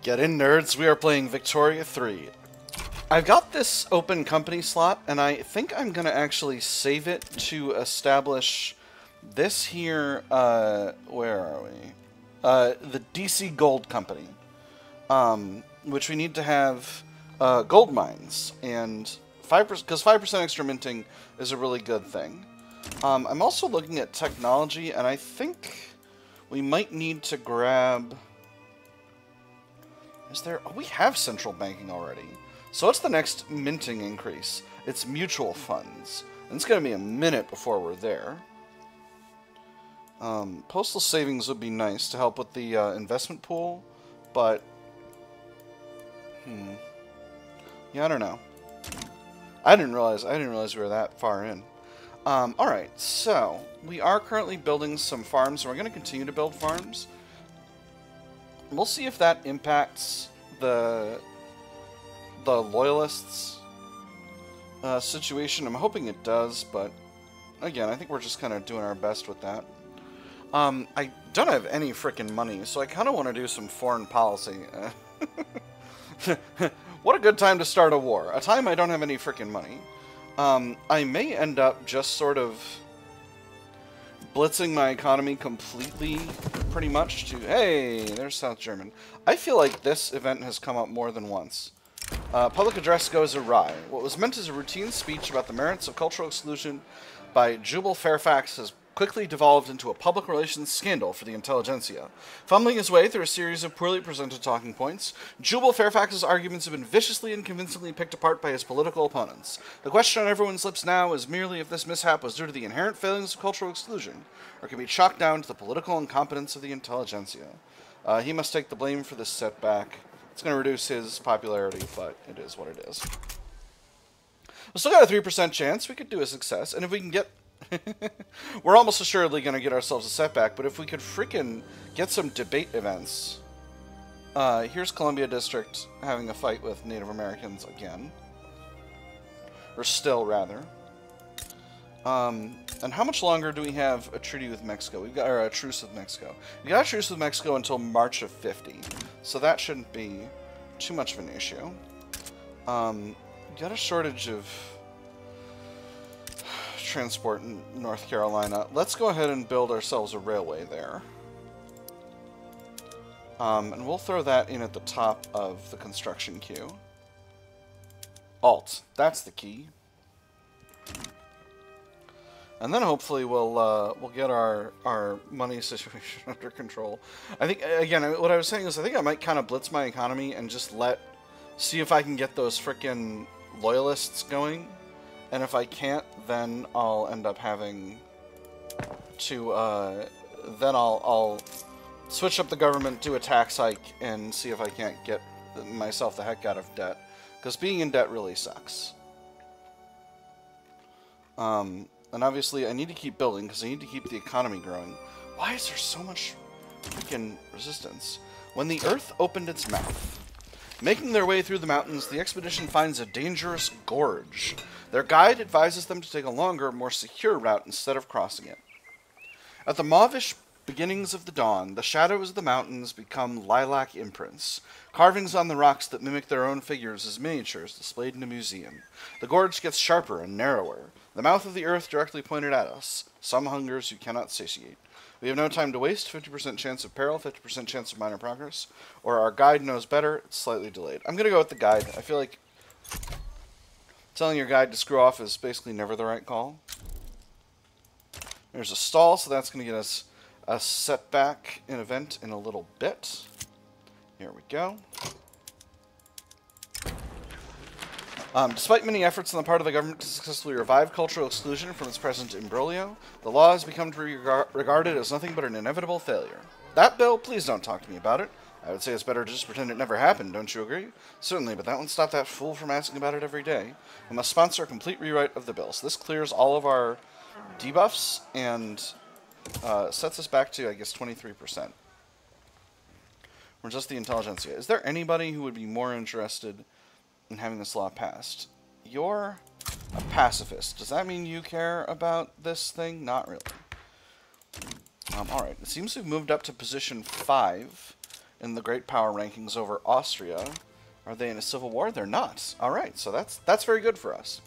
Get in, nerds. We are playing Victoria 3. I've got this open company slot, and I think I'm going to actually save it to establish this here, where are we? The DC Gold Company, which we need to have gold mines, and 5%, because 5% extra minting is a really good thing. I'm also looking at technology, and I think we might need to grab... Is there... Oh, we have central banking already. So what's the next minting increase? It's mutual funds. And it's going to be a minute before we're there. Postal savings would be nice to help with the investment pool, but... Yeah, I don't know. I didn't realize we were that far in. Alright, so we are currently building some farms, and we're going to continue to build farms. We'll see if that impacts the loyalists situation. I'm hoping it does, but again, I think we're just kind of doing our best with that. I don't have any frickin' money, so I kind of want to do some foreign policy. What a good time to start a war. A time I don't have any frickin' money. I may end up just sort of blitzing my economy completely, pretty much, to... Hey, there's South German. I feel like this event has come up more than once. Public address goes awry. What was meant as a routine speech about the merits of cultural exclusion by Jubal Fairfax has quickly devolved into a public relations scandal for the intelligentsia. Fumbling his way through a series of poorly presented talking points, Jubal Fairfax's arguments have been viciously and convincingly picked apart by his political opponents. The question on everyone's lips now is merely if this mishap was due to the inherent failings of cultural exclusion, or can be chalked down to the political incompetence of the intelligentsia. He must take the blame for this setback. It's going to reduce his popularity, but it is what it is. We still got a 3% chance. We could do a success, and if we can get... We're almost assuredly going to get ourselves a setback, but if we could freaking get some debate events. Here's Columbia District having a fight with Native Americans again. Or still, rather. And how much longer do we have a treaty with Mexico? We've got a truce with Mexico. We got a truce with Mexico until March of 50, so that shouldn't be too much of an issue. Got a shortage of transport in North Carolina. Let's go ahead and build ourselves a railway there. And we'll throw that in at the top of the construction queue. Alt. That's the key. And then hopefully we'll get our money situation under control. I think, again, what I was saying is I think I might kind of blitz my economy and just see if I can get those frickin' loyalists going. And if I can't, then I'll end up having to, then I'll switch up the government, do a tax hike, and see if I can't get myself the heck out of debt. Because being in debt really sucks. And obviously I need to keep building, because I need to keep the economy growing. Why is there so much freaking resistance? When the earth opened its mouth. Making their way through the mountains, the expedition finds a dangerous gorge. Their guide advises them to take a longer, more secure route instead of crossing it. At the mauvish beginnings of the dawn, the shadows of the mountains become lilac imprints, carvings on the rocks that mimic their own figures as miniatures displayed in a museum. The gorge gets sharper and narrower, the mouth of the earth directly pointed at us, some hungers you cannot satiate. We have no time to waste, 50% chance of peril, 50% chance of minor progress, or our guide knows better, it's slightly delayed. I'm going to go with the guide. I feel like telling your guide to screw off is basically never the right call. There's a stall, so that's going to get us a setback in event in a little bit. Here we go. Despite many efforts on the part of the government to successfully revive cultural exclusion from its present imbroglio, the law has become to be regarded as nothing but an inevitable failure. That bill? Please don't talk to me about it. I would say it's better to just pretend it never happened, don't you agree? Certainly, but that won't stop that fool from asking about it every day. We must sponsor a complete rewrite of the bill. So this clears all of our debuffs and sets us back to, I guess, 23%. We're just the intelligentsia. Is there anybody who would be more interested in having this law passed? You're a pacifist. Does that mean you care about this thing? Not really. Alright, it seems we've moved up to position 5 in the great power rankings over Austria. Are they in a civil war? They're not. Alright, so that's very good for us.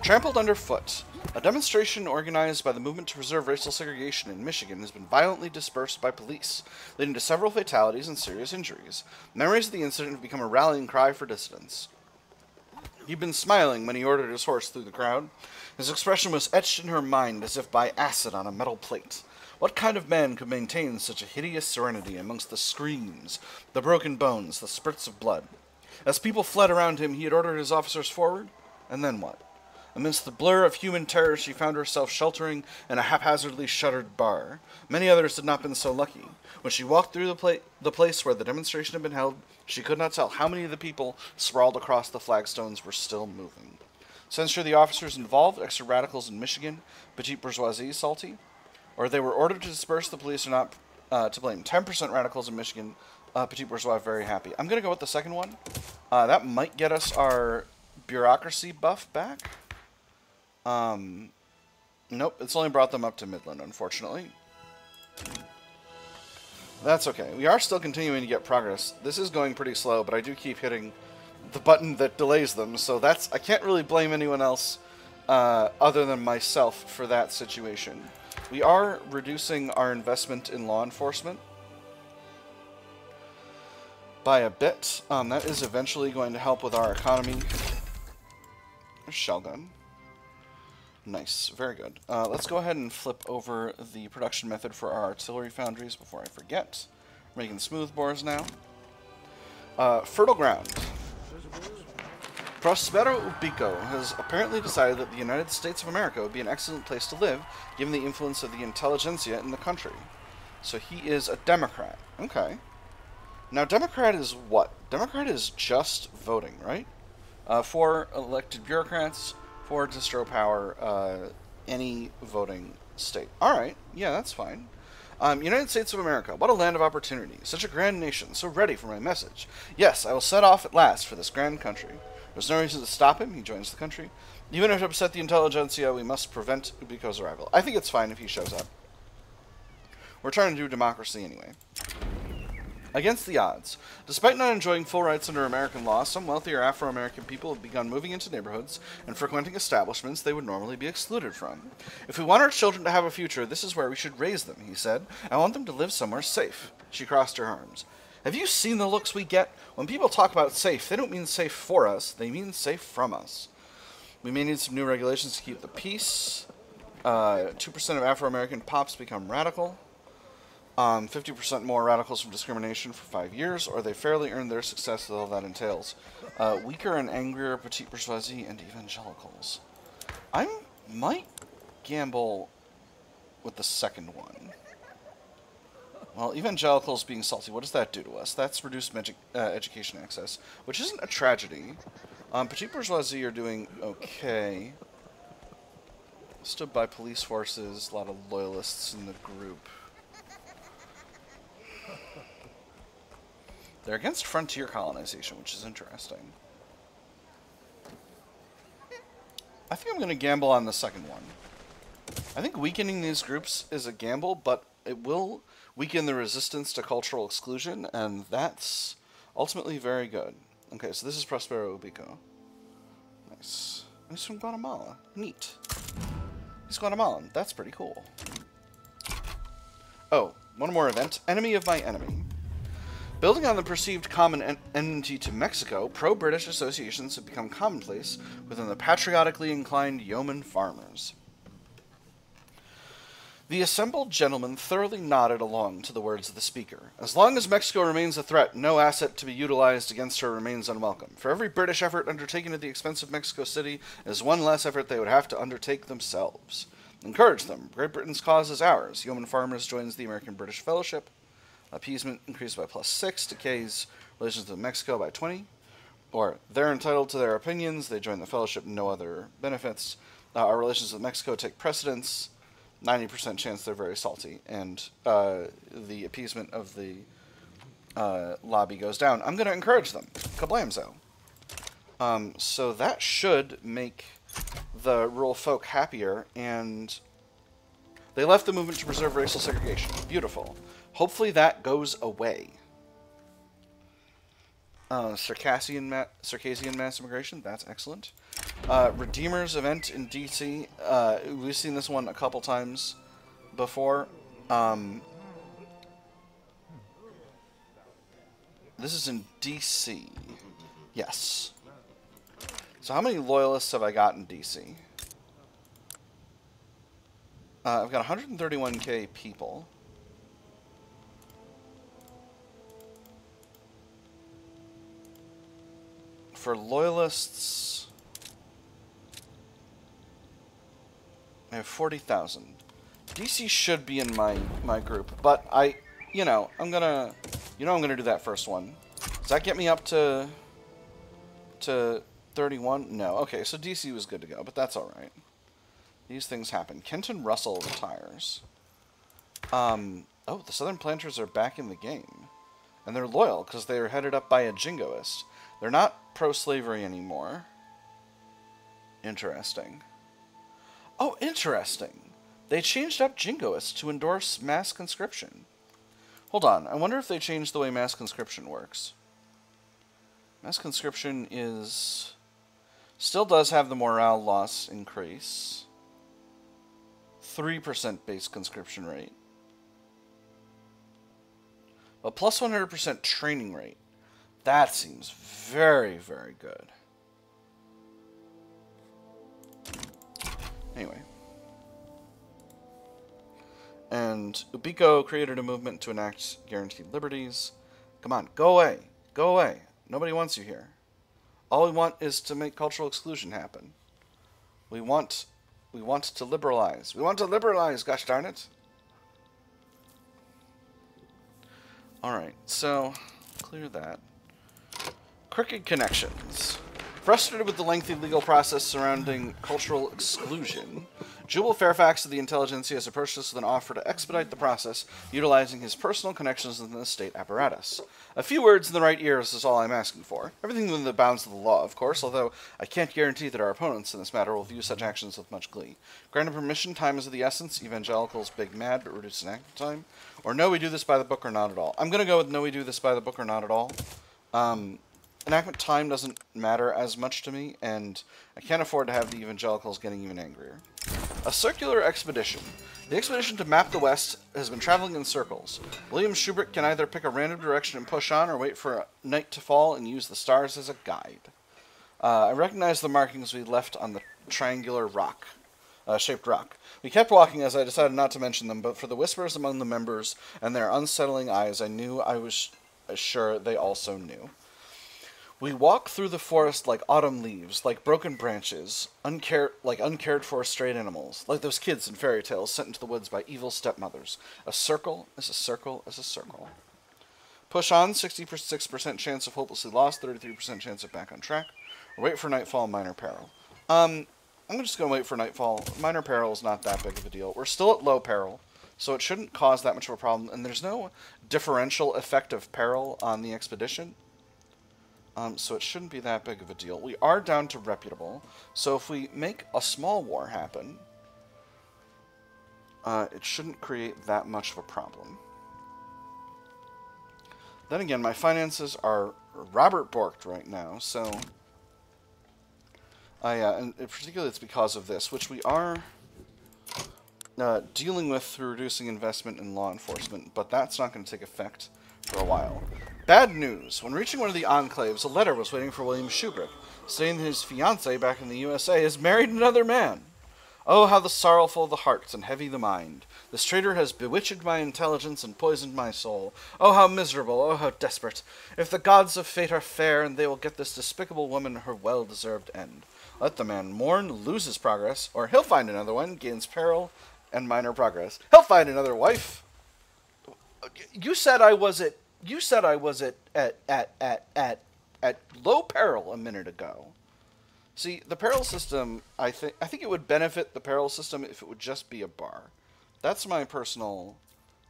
Trampled underfoot. A demonstration organized by the Movement to Preserve Racial Segregation in Michigan has been violently dispersed by police, leading to several fatalities and serious injuries. Memories of the incident have become a rallying cry for dissidents. He'd been smiling when he ordered his horse through the crowd. His expression was etched in her mind as if by acid on a metal plate. What kind of man could maintain such a hideous serenity amongst the screams, the broken bones, the spurts of blood? As people fled around him, he had ordered his officers forward, and then what? Amidst the blur of human terror, she found herself sheltering in a haphazardly shuttered bar. Many others had not been so lucky. When she walked through the place where the demonstration had been held, she could not tell how many of the people sprawled across the flagstones were still moving. Censure the officers involved, extra radicals in Michigan, petite bourgeoisie salty, or they were ordered to disperse, the police are not to blame. 10% radicals in Michigan, petite bourgeois very happy. I'm going to go with the second one. That might get us our bureaucracy buff back. Nope, it's only brought them up to Midland, unfortunately. That's okay. We are still continuing to get progress. This is going pretty slow, but I do keep hitting the button that delays them, so that's... I can't really blame anyone else other than myself for that situation. We are reducing our investment in law enforcement by a bit. That is eventually going to help with our economy. Shell gun. Nice, very good. Let's go ahead and flip over the production method for our artillery foundries before I forget. We're making smoothbores now. Fertile ground. Prospero Ubico has apparently decided that the United States of America would be an excellent place to live, given the influence of the intelligentsia in the country. So he is a Democrat. Okay. Now, Democrat is what? Democrat is just voting, right? 4 elected bureaucrats, 4 distro power, any voting state. Alright, yeah, that's fine. United States of America, what a land of opportunity. Such a grand nation, so ready for my message. Yes, I will set off at last for this grand country. There's no reason to stop him, he joins the country. Even if it upset the intelligentsia, we must prevent Ubico's arrival. I think it's fine if he shows up. We're trying to do democracy anyway. Against the odds. Despite not enjoying full rights under American law, some wealthier Afro-American people have begun moving into neighborhoods and frequenting establishments they would normally be excluded from. If we want our children to have a future, this is where we should raise them, he said. I want them to live somewhere safe. She crossed her arms. Have you seen the looks we get? When people talk about safe, they don't mean safe for us, they mean safe from us. We may need some new regulations to keep the peace. 2% of Afro-American pops become radical. 50% more radicals from discrimination for 5 years, or they fairly earned their success with all that entails. Weaker and angrier petite bourgeoisie and evangelicals. I might gamble with the second one. Well, evangelicals being salty, what does that do to us? That's reduced education access, which isn't a tragedy. Petite bourgeoisie are doing okay. Stood by police forces, a lot of loyalists in the group. They're against frontier colonization, which is interesting. I think I'm going to gamble on the second one. I think weakening these groups is a gamble, but it will weaken the resistance to cultural exclusion, and that's ultimately very good. Okay, so this is Prospero Ubico. Nice. He's from Guatemala. Neat. He's Guatemalan. That's pretty cool. Oh, one more event. Enemy of my enemy. Building on the perceived common enmity to Mexico, pro-British associations have become commonplace within the patriotically inclined yeoman farmers. The assembled gentlemen thoroughly nodded along to the words of the speaker. As long as Mexico remains a threat, no asset to be utilized against her remains unwelcome. For every British effort undertaken at the expense of Mexico City is one less effort they would have to undertake themselves. Encourage them. Great Britain's cause is ours. Yeoman Farmers joins the American-British Fellowship. Appeasement increased by +6. Decays relations with Mexico by 20. Or, they're entitled to their opinions. They join the Fellowship, no other benefits. Our relations with Mexico take precedence. 90% chance they're very salty. And the appeasement of the lobby goes down. I'm going to encourage them. Kablamzo. So that should make the rural folk happier, and they left the movement to preserve racial segregation. Beautiful. Hopefully that goes away. Circassian mass immigration. That's excellent. Redeemers event in DC. We've seen this one a couple times before. This is in DC. Yes. So how many loyalists have I got in DC? I've got 131k people. For loyalists, I have 40,000. DC should be in my group, but I'm gonna do that first one. Does that get me up to 31? No. Okay, so DC was good to go, but that's all right. These things happen. Kenton Russell retires. Oh, the Southern Planters are back in the game, and they're loyal because they are headed up by a jingoist. They're not pro-slavery anymore. Interesting. Oh, interesting. They changed up jingoists to endorse mass conscription. Hold on. I wonder if they changed the way mass conscription works. Mass conscription still does have the morale loss increase. 3% base conscription rate. A plus 100% training rate. That seems very, very good. Anyway. And Ubiko created a movement to enact guaranteed liberties. Come on, go away. Go away. Nobody wants you here. All we want is to make cultural exclusion happen. We want to liberalize. We want to liberalize, gosh darn it. Alright, so clear that. Crooked connections. Frustrated with the lengthy legal process surrounding cultural exclusion, Jubal Fairfax of the Intelligentsia has approached us with an offer to expedite the process, utilizing his personal connections within the state apparatus. A few words in the right ears is all I'm asking for. Everything within the bounds of the law, of course, although I can't guarantee that our opponents in this matter will view such actions with much glee. Granted permission, time is of the essence, evangelicals big mad, but reduce enactment time. Or no, we do this by the book or not at all. I'm going to go with no, we do this by the book or not at all. Enactment time doesn't matter as much to me, and I can't afford to have the evangelicals getting even angrier. A circular expedition. The expedition to map the West has been traveling in circles. William Schubert can either pick a random direction and push on, or wait for night to fall and use the stars as a guide. I recognize the markings we left on the triangular rock, shaped rock. We kept walking as I decided not to mention them, but for the whispers among the members and their unsettling eyes, I was sure they also knew. We walk through the forest like autumn leaves, like broken branches, uncared for strayed animals, like those kids in fairy tales sent into the woods by evil stepmothers. A circle is a circle is a circle. Push on, 66% chance of hopelessly lost, 33% chance of back on track. Or wait for nightfall, minor peril. I'm just going to wait for nightfall. Minor peril is not that big of a deal. We're still at low peril, so it shouldn't cause that much of a problem. And there's no differential effect of peril on the expedition. So it shouldn't be that big of a deal. We are down to reputable, so if we make a small war happen, it shouldn't create that much of a problem. Then again, my finances are Robert Borked right now, so and particularly it's because of this, which we are dealing with through reducing investment in law enforcement, but that's not going to take effect for a while. Bad news. When reaching one of the enclaves, a letter was waiting for William Schubert, saying that his fiancée back in the USA has married another man. Oh, how the sorrowful the heart and heavy the mind. This traitor has bewitched my intelligence and poisoned my soul. Oh, how miserable, oh, how desperate. If the gods of fate are fair, and they will get this despicable woman her well-deserved end. Let the man mourn, lose his progress, or he'll find another one, gains peril and minor progress. He'll find another wife. You said I was at low peril a minute ago. See, the peril system, I think it would benefit the peril system if it would just be a bar. That's my personal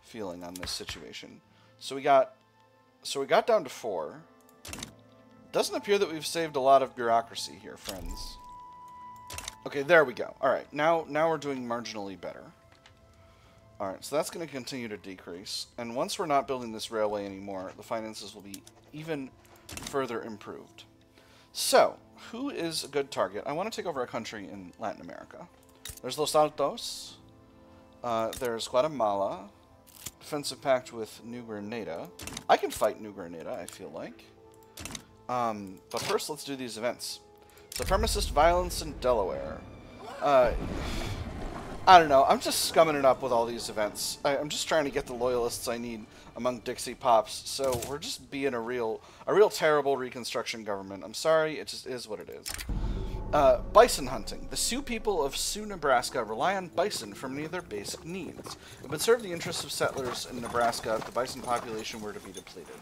feeling on this situation. So we got down to 4. Doesn't appear that we've saved a lot of bureaucracy here, friends. Okay, there we go. All right, now we're doing marginally better. Alright, so that's going to continue to decrease. And once we're not building this railway anymore, the finances will be even further improved. So, who is a good target? I want to take over a country in Latin America. There's Los Altos. There's Guatemala. Defensive pact with New Granada. I can fight New Granada, I feel like. But first, let's do these events. Supremacist violence in Delaware. I don't know. I'm just scumming it up with all these events. I'm just trying to get the loyalists I need among Dixie Pops. So we're just being a real terrible Reconstruction government. I'm sorry. It just is what it is. Bison hunting. The Sioux people of Sioux, Nebraska rely on bison for many of their basic needs. It would serve the interests of settlers in Nebraska if the bison population were to be depleted.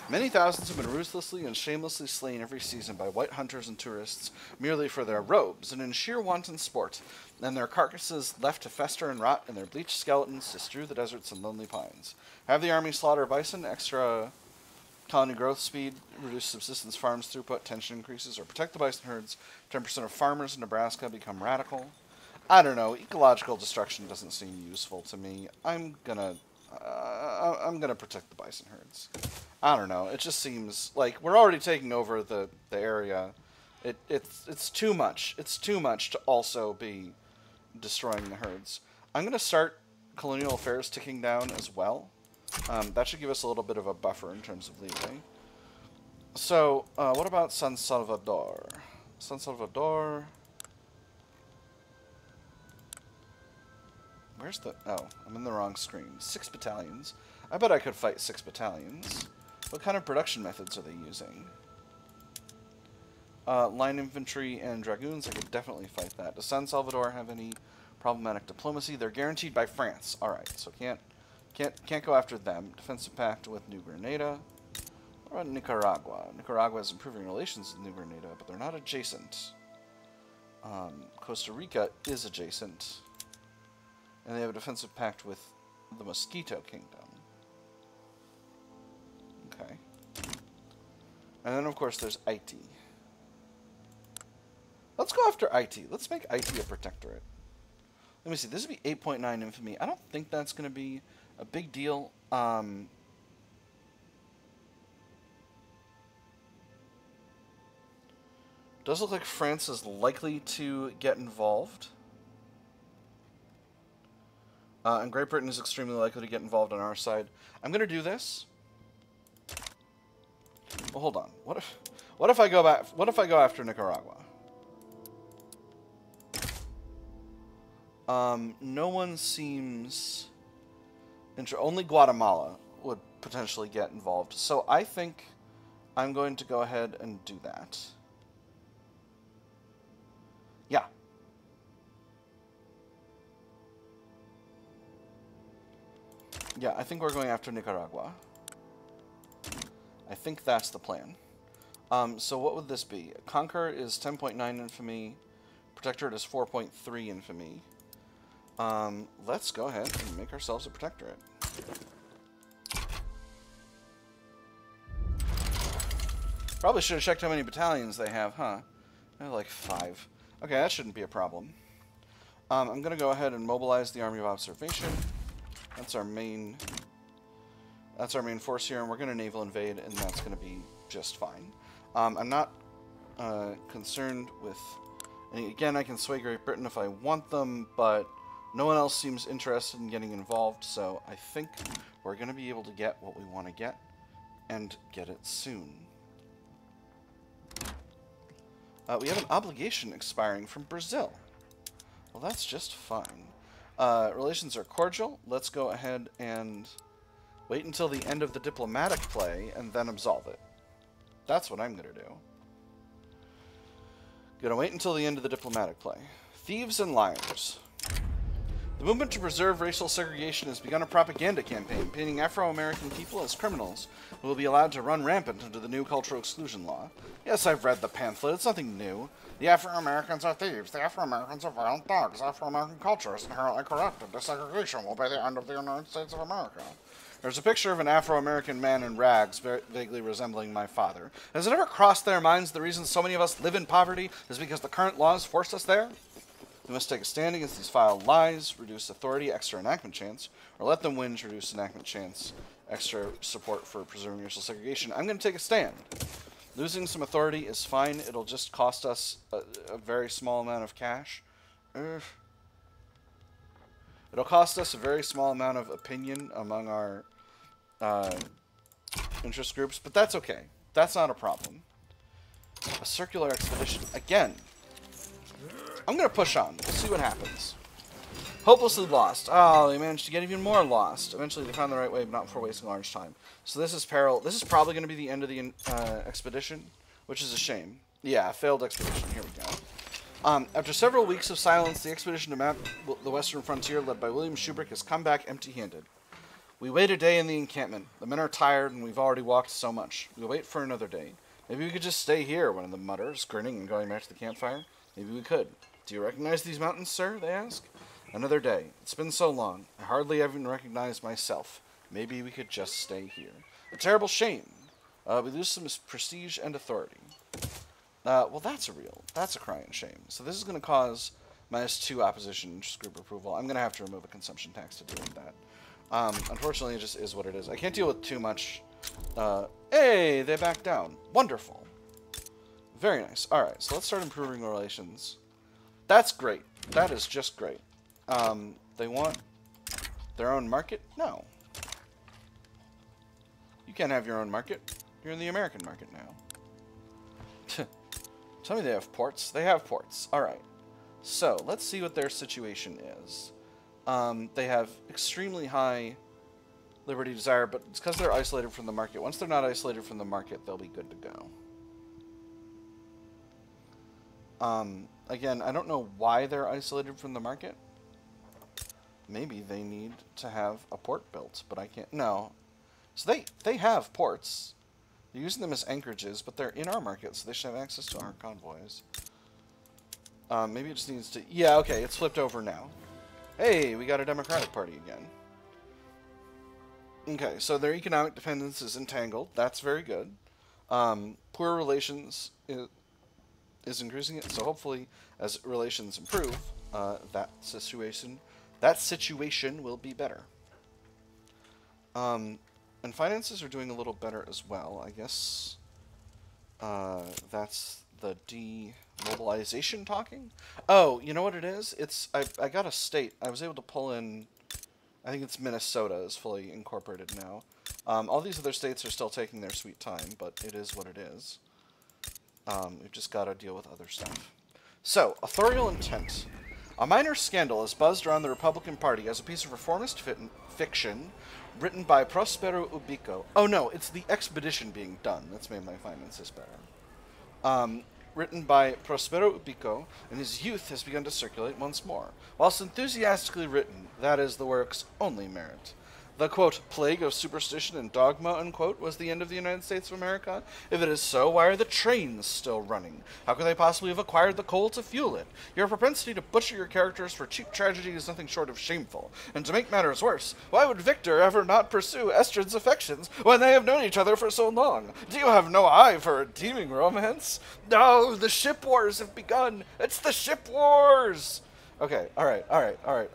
Many thousands have been ruthlessly and shamelessly slain every season by white hunters and tourists merely for their robes and in sheer wanton sport, and their carcasses left to fester and rot and their bleached skeletons to strew the deserts and lonely pines. Have the army slaughter bison, extra colony growth speed, reduce subsistence farms throughput, tension increases, or protect the bison herds. 10% of farmers in Nebraska become radical. I don't know. Ecological destruction doesn't seem useful to me. I'm gonna protect the bison herds. I don't know. It just seems like we're already taking over the area. It's too much. It's too much to also be destroying the herds. I'm gonna start colonial affairs ticking down as well. That should give us a little bit of a buffer in terms of leeway. So, what about San Salvador? San Salvador... Where's the... Oh, I'm in the wrong screen. 6 battalions. I bet I could fight 6 battalions. What kind of production methods are they using? Line infantry and dragoons, I could definitely fight that. Does San Salvador have any problematic diplomacy? They're guaranteed by France. Alright, so can't go after them. Defensive pact with New Granada. What about Nicaragua? Nicaragua is improving relations with New Granada, but they're not adjacent. Costa Rica is adjacent. And they have a defensive pact with the Mosquito Kingdom. Okay. And then, of course, there's Haiti. Let's go after Haiti. Let's make Haiti a protectorate. Let me see. This would be 8.9 infamy. I don't think that's going to be a big deal. Does look like France is likely to get involved. And Great Britain is extremely likely to get involved on our side. I'm going to do this. Well, hold on. What if I go back? What if I go after Nicaragua? No one seems... Only Guatemala would potentially get involved. So I think I'm going to go ahead and do that. Yeah. Yeah, I think we're going after Nicaragua. I think that's the plan. So what would this be? Conquer is 10.9 infamy. Protectorate is 4.3 infamy. Let's go ahead and make ourselves a protectorate. Probably should have checked how many battalions they have, huh? They're like 5. Okay, that shouldn't be a problem. I'm going to go ahead and mobilize the Army of Observation. That's our main force here, and we're going to naval invade, and that's going to be just fine. I'm not concerned with... And again, I can sway Great Britain if I want them, but no one else seems interested in getting involved, so I think we're going to be able to get what we want to get, and get it soon. We have an obligation expiring from Brazil. Well, that's just fine. Relations are cordial. Let's go ahead and wait until the end of the diplomatic play, and then absolve it. That's what I'm going to do. Gonna wait until the end of the diplomatic play. Thieves and Liars. The movement to preserve racial segregation has begun a propaganda campaign painting Afro-American people as criminals who will be allowed to run rampant under the new Cultural Exclusion law. Yes, I've read the pamphlet. It's nothing new. The Afro-Americans are thieves. The Afro-Americans are violent dogs. Afro-American culture is inherently corrupted. Desegregation will be the end of the United States of America. There's a picture of an Afro-American man in rags, vaguely resembling my father. Has it ever crossed their minds the reason so many of us live in poverty is because the current laws forced us there? They must take a stand against these vile lies, reduce authority, extra enactment chance, or let them win, reduce enactment chance, extra support for preserving racial segregation. I'm going to take a stand. Losing some authority is fine. It'll just cost us a very small amount of cash. It'll cost us a very small amount of opinion among our interest groups, but that's okay. That's not a problem. A circular expedition. Again. I'm going to push on. We'll see what happens. Hopelessly lost. Oh, they managed to get even more lost. Eventually, they found the right way, but not before wasting large time. So this is peril. This is probably going to be the end of the expedition, which is a shame. Yeah, failed expedition. Here we go. After several weeks of silence, the expedition to map the western frontier, led by William Shubrick, has come back empty-handed. We wait a day in the encampment. The men are tired, and we've already walked so much. We'll wait for another day. Maybe we could just stay here, one of them mutters, grinning and going back to the campfire. Maybe we could. Do you recognize these mountains, sir? They ask. Another day. It's been so long. I hardly even recognize myself. Maybe we could just stay here. A terrible shame. We lose some prestige and authority. Well, that's a crying shame. So this is going to cause -2 opposition interest group approval. I'm going to have to remove a consumption tax to deal with that. Unfortunately, it just is what it is. I can't deal with too much. Hey, they backed down. Wonderful. Very nice. All right, so let's start improving relations. That's great. That is just great. They want their own market? No. You can't have your own market. You're in the American market now. Tell me they have ports. They have ports. All right. So let's see what their situation is. They have extremely high liberty desire, but it's because they're isolated from the market. Once they're not isolated from the market, they'll be good to go. Again, I don't know why they're isolated from the market. Maybe they need to have a port built, but I can't. No. So they have ports. They're using them as anchorages, but they're in our market, so they should have access to our convoys. Maybe it just needs to... Yeah, okay, it's flipped over now. Hey, we got a Democratic Party again. Okay, so their economic dependence is entangled. That's very good. Poor relations is increasing it, so hopefully as relations improve, that situation will be better. And finances are doing a little better as well. I guess that's the demobilization talking. Oh, you know what it is? It's I got a state. I was able to pull in. I think it's Minnesota is fully incorporated now. All these other states are still taking their sweet time, but it is what it is. We've just got to deal with other stuff. So, authorial intent. A minor scandal has buzzed around the Republican Party as a piece of reformist fiction written by Prospero Ubico. Oh no, it's the expedition being done. That's made my finances better. Written by Prospero Ubico, in his youth has begun to circulate once more. Whilst enthusiastically written, that is the work's only merit. The, quote, plague of superstition and dogma, unquote, was the end of the United States of America? If it is so, why are the trains still running? How could they possibly have acquired the coal to fuel it? Your propensity to butcher your characters for cheap tragedy is nothing short of shameful. And to make matters worse, why would Victor ever not pursue Estrid's affections when they have known each other for so long? Do you have no eye for redeeming romance? No, the ship wars have begun. It's the ship wars! Okay, alright,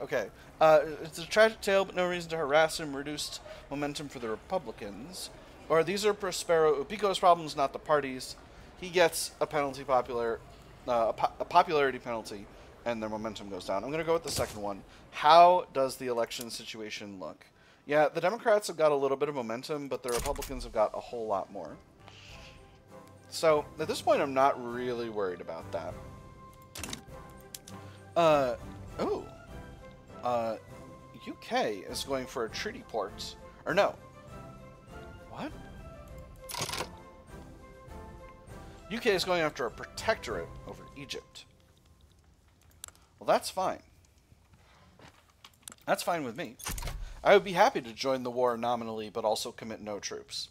okay. It's a tragic tale, but no reason to harass him. Reduced momentum for the Republicans. Or these are Prospero Ubico's problems, not the party's. He gets a penalty a popularity penalty, and their momentum goes down. I'm going to go with the second one. How does the election situation look? Yeah, the Democrats have got a little bit of momentum, but the Republicans have got a whole lot more. So, at this point, I'm not really worried about that. UK is going for a treaty port. Or no. What? UK is going after a protectorate over Egypt. Well, that's fine. That's fine with me. I would be happy to join the war nominally, but also commit no troops.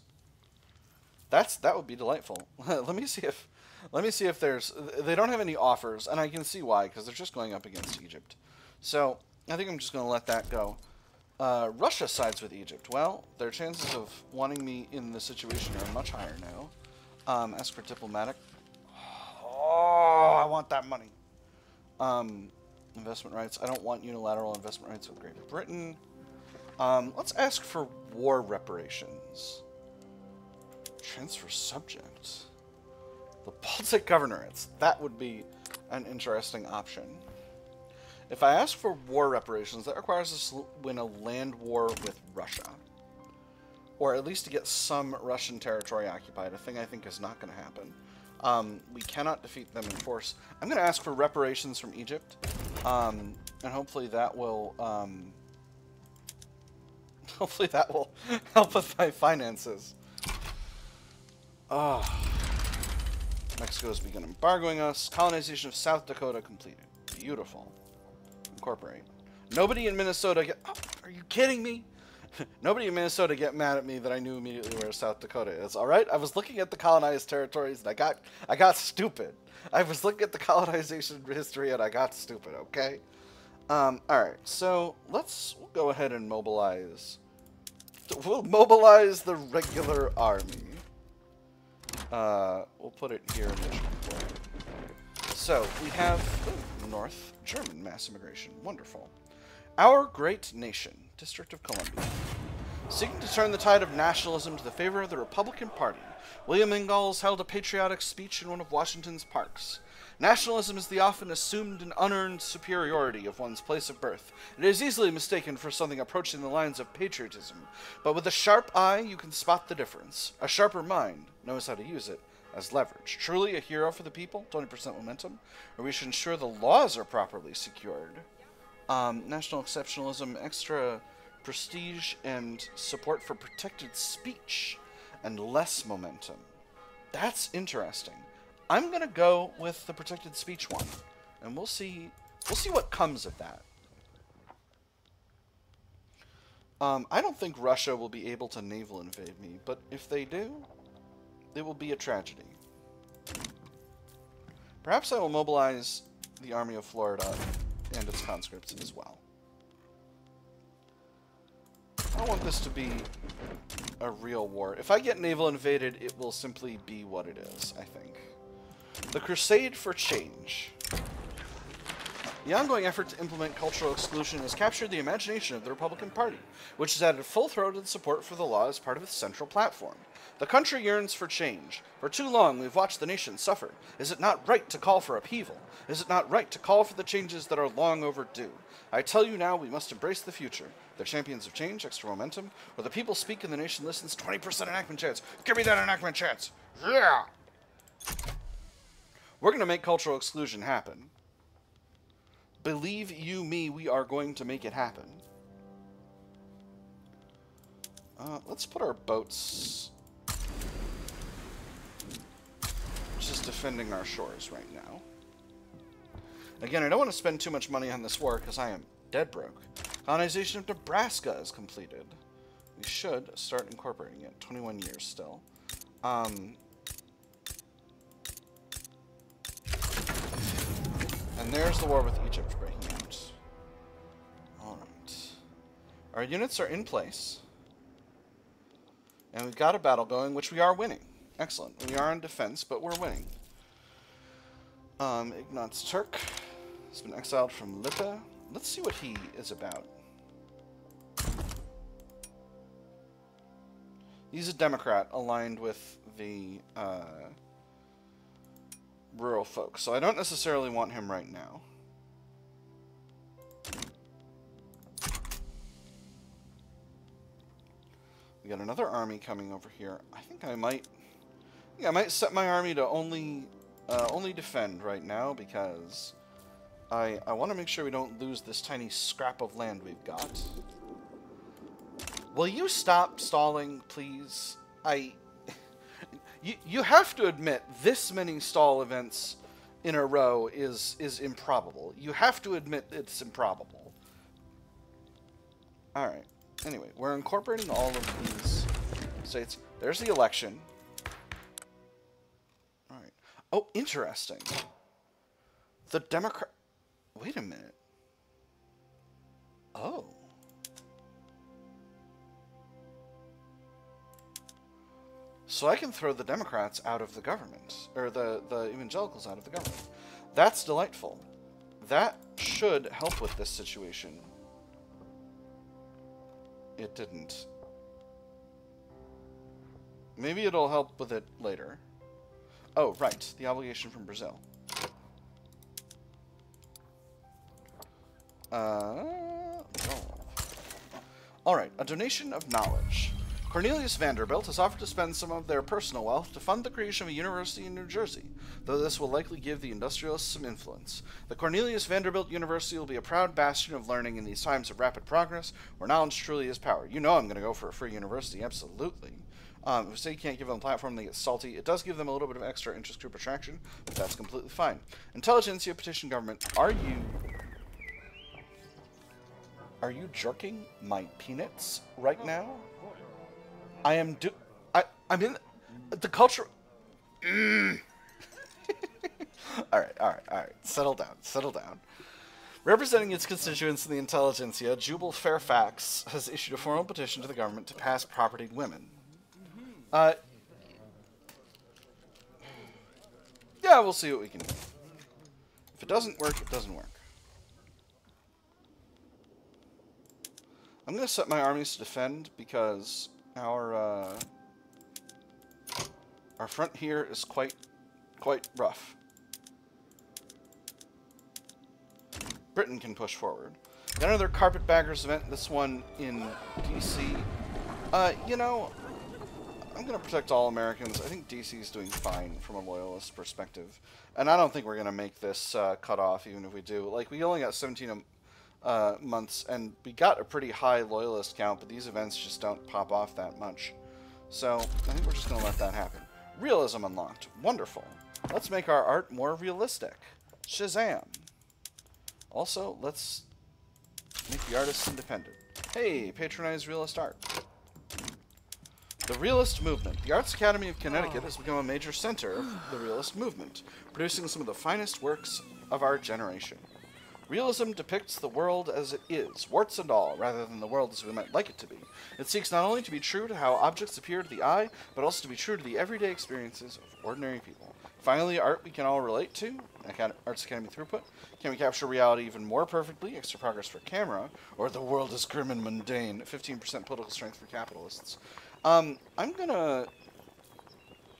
That would be delightful. Let me see if there's... They don't have any offers, and I can see why, because they're just going up against Egypt. So, I think I'm just going to let that go. Russia sides with Egypt. Well, their chances of wanting me in the situation are much higher now. Ask for diplomatic. Oh, I want that money. Investment rights. I don't want unilateral investment rights with Great Britain. Let's ask for war reparations. Transfer subject. The Baltic governorates. That would be an interesting option. If I ask for war reparations, that requires us to win a land war with Russia. Or at least to get some Russian territory occupied, a thing I think is not going to happen. We cannot defeat them in force. I'm going to ask for reparations from Egypt, and hopefully that will help with my finances. Mexico's begun embargoing us. Colonization of South Dakota completed. Beautiful. Incorporate. Nobody in Minnesota get... Oh, are you kidding me? Nobody in Minnesota get mad at me that I knew immediately where South Dakota is. All right, I was looking at the colonized territories and I got stupid. I was looking at the colonization history and I got stupid. Okay. All right. So we'll go ahead and mobilize. We'll mobilize the regular army. We'll put it here in the So we have North German mass immigration. Wonderful. Our great nation, District of Columbia. Seeking to turn the tide of nationalism to the favor of the Republican Party, William Ingalls held a patriotic speech in one of Washington's parks. Nationalism is the often assumed and unearned superiority of one's place of birth. It is easily mistaken for something approaching the lines of patriotism, but with a sharp eye you can spot the difference. A sharper mind knows how to use it as leverage. Truly a hero for the people, 20% momentum, or we should ensure the laws are properly secured. National exceptionalism, extra prestige, and support for protected speech, and less momentum. That's interesting. I'm gonna go with the protected speech one, and we'll see what comes of that. I don't think Russia will be able to naval invade me, but if they do, it will be a tragedy. Perhaps I will mobilize the Army of Florida and its conscripts as well. I want this to be a real war. If I get naval invaded, it will simply be what it is, I think. The Crusade for Change. The ongoing effort to implement cultural exclusion has captured the imagination of the Republican Party, which has added full-throated support for the law as part of its central platform. The country yearns for change. For too long, we've watched the nation suffer. Is it not right to call for upheaval? Is it not right to call for the changes that are long overdue? I tell you now, we must embrace the future. They're champions of change, extra momentum. Where the people speak and the nation listens, 20% enactment chance. Give me that enactment chance. Yeah! We're going to make cultural exclusion happen. Believe you me, we are going to make it happen. Let's put our boats... just defending our shores right now. Again, I don't want to spend too much money on this war because I am dead broke. Colonization of Nebraska is completed. We should start incorporating it. 21 years still. And there's the war with Egypt breaking out. Alright. Our units are in place. And we've got a battle going, which we are winning. Excellent. We are in defense, but we're winning. Ignatz Turk has been exiled from Lippe. Let's see what he is about. He's a Democrat aligned with the rural folk, so I don't necessarily want him right now. We got another army coming over here. I think I might set my army to only defend right now because I want to make sure we don't lose this tiny scrap of land we've got. Will you stop stalling, please? You have to admit this many stall events in a row is improbable. You have to admit it's improbable. All right. Anyway, we're incorporating all of these states. There's the election. All right. Oh, interesting. The Democrat... Wait a minute. Oh. So I can throw the Democrats out of the government. Or the evangelicals out of the government. That's delightful. that should help with this situation. It didn't. Maybe it'll help with it later. Oh, right. The obligation from Brazil. Oh. Alright, a donation of knowledge. Cornelius Vanderbilt has offered to spend some of their personal wealth to fund the creation of a university in New Jersey, though this will likely give the industrialists some influence. The Cornelius Vanderbilt University will be a proud bastion of learning in these times of rapid progress, where knowledge truly is power. You know I'm going to go for a free university, absolutely. If you say you can't give them a platform, they get salty. It does give them a little bit of extra interest group attraction, but that's completely fine. Intelligentsia petition government. Are you jerking my peanuts right now? I am I'm in the culture. Alright. Settle down. Representing its constituents in the intelligentsia, Jubal Fairfax has issued a formal petition to the government to pass propertied women. Yeah, we'll see what we can do. If it doesn't work, it doesn't work. I'm going to set my armies to defend because our front here is quite rough. Britain can push forward. Got another Carpetbaggers event, this one in DC. You know, I'm going to protect all Americans. I think DC is doing fine from a loyalist perspective. And I don't think we're going to make this cut off, even if we do. Like, we only got 17 months, and we got a pretty high loyalist count, but these events just don't pop off that much. So, I think we're just going to let that happen. Realism unlocked. Wonderful. Let's make our art more realistic. Shazam. Also, let's make the artists independent. Hey, patronize realist art. The realist movement. The Arts Academy of Connecticut has become a major center of the realist movement, producing some of the finest works of our generation. Realism depicts the world as it is, warts and all, rather than the world as we might like it to be. It seeks not only to be true to how objects appear to the eye, but also to be true to the everyday experiences of ordinary people. Finally, art we can all relate to, Arts Academy throughput. Can we capture reality even more perfectly? Extra progress for camera, or the world is grim and mundane. 15% political strength for capitalists. I'm gonna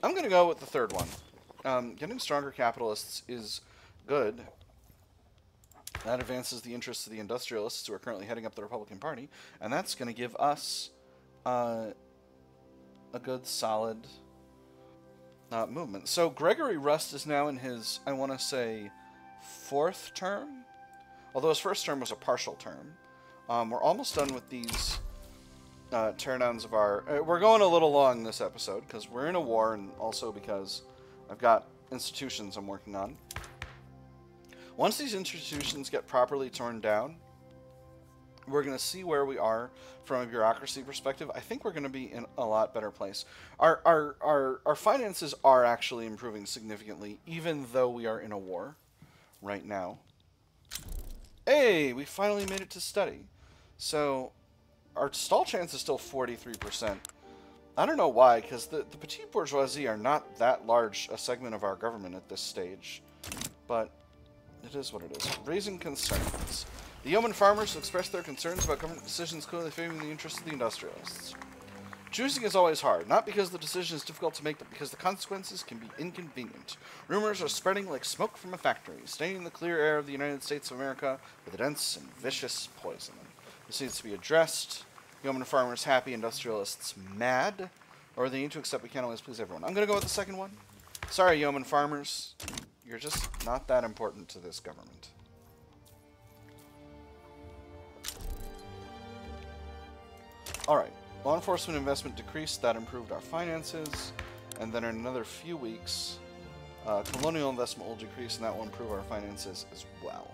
go with the third one. Getting stronger capitalists is good. That advances the interests of the industrialists who are currently heading up the Republican Party, and that's going to give us a good, solid movement. So Gregory Rust is now in his, I want to say, 4th term, although his first term was a partial term. We're almost done with these teardowns of our... we're going a little long this episode, because we're in a war, and also because I've got institutions I'm working on. Once these institutions get properly torn down, we're going to see where we are from a bureaucracy perspective. I think we're going to be in a lot better place. Our finances are actually improving significantly, even though we are in a war right now. Hey, we finally made it to study. So, our stall chance is still 43%. I don't know why, because the petite bourgeoisie are not that large a segment of our government at this stage. But it is what it is. Raising concerns. The yeoman farmers expressed their concerns about government decisions clearly favoring the interests of the industrialists. Choosing is always hard, not because the decision is difficult to make, but because the consequences can be inconvenient. Rumors are spreading like smoke from a factory, staining the clear air of the United States of America with a dense and vicious poison. This needs to be addressed. Yeoman farmers happy, industrialists mad, or they need to accept we can't always please everyone. I'm going to go with the second one. Sorry, yeoman farmers. You're just not that important to this government. Alright, law enforcement investment decreased, that improved our finances, and then in another few weeks, colonial investment will decrease, and that will improve our finances as well.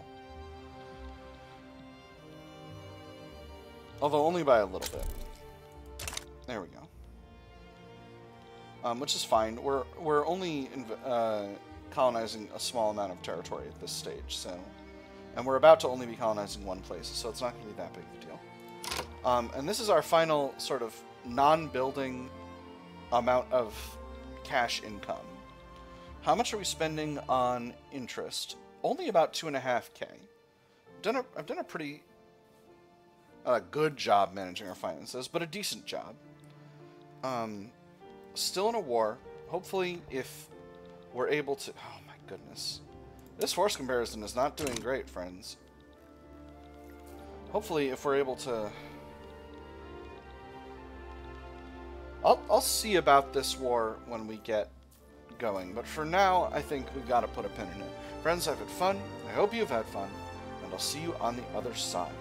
Although only by a little bit. There we go. Which is fine. We're only colonizing a small amount of territory at this stage, so, and we're about to only be colonizing one place, so it's not going to be that big of a deal. And this is our final sort of non-building amount of cash income. How much are we spending on interest? only about 2.5K. I've done a pretty good job managing our finances, but a decent job. Still in a war. Hopefully, if we're able to... Oh my goodness. This force comparison is not doing great, friends. Hopefully, if we're able to... I'll see about this war when we get going, but for now, I think we've got to put a pin in it. Friends, I've had fun. I hope you've had fun, and I'll see you on the other side.